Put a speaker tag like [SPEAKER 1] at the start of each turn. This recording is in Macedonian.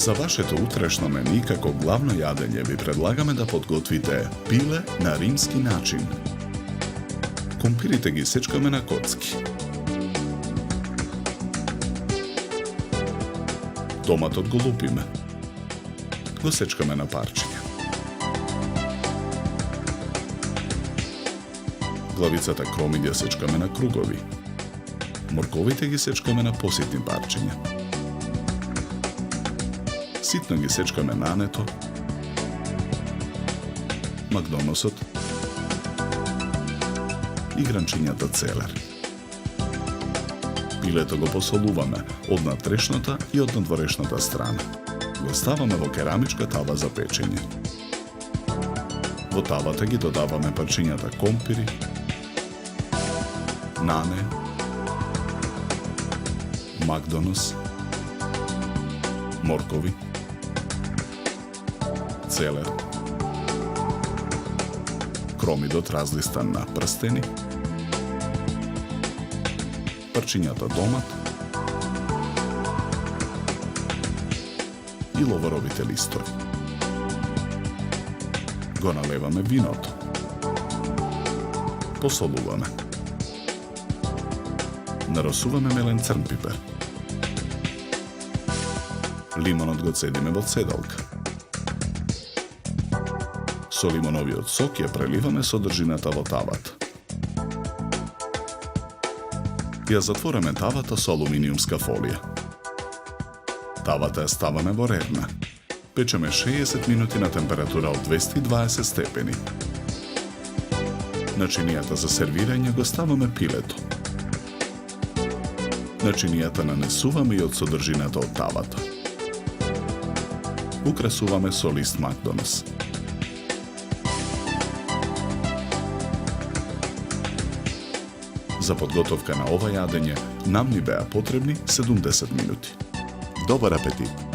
[SPEAKER 1] За вашето утрешно мени како главно јадење ви предлагаме да подготвите пиле на римски начин. Компирите ги сечкаме на коцки. Томатот го лупиме. Го сечкаме на парчиња. Главицата кроми ги сечкаме на кругови. Морковите ги сечкаме на поситни парчиња. Ситно ги сечкаме нането, макдоносот и гранчињата целер. Пилето го посолуваме од натрешната и од надворешната страна. Го ставаме во керамичка тава за печење. Во тавата ги додаваме парчињата компири, нане, макдонос, моркови, целер, кромидот разлистан на прстени, парчињата домат и ловоровите листови. Го налеваме виното. Посолуваме. Наросуваме мелен црн пипер. Лимонот го цедиме во цедалка. Со лимоновиот сок ја преливаме содржината во тавата. Ја затвораме тавата со алуминиумска фолија. Тавата ја ставаме во рерна. Печеме 60 минути на температура од 220 степени. На чинијата за сервирање го ставаме пилето. На чинијата нанесуваме и од содржината од тавата. Украсуваме со лист макдонос. За подготовка на ова јадење нам ни беа потребни 70 минути. Добар апетит!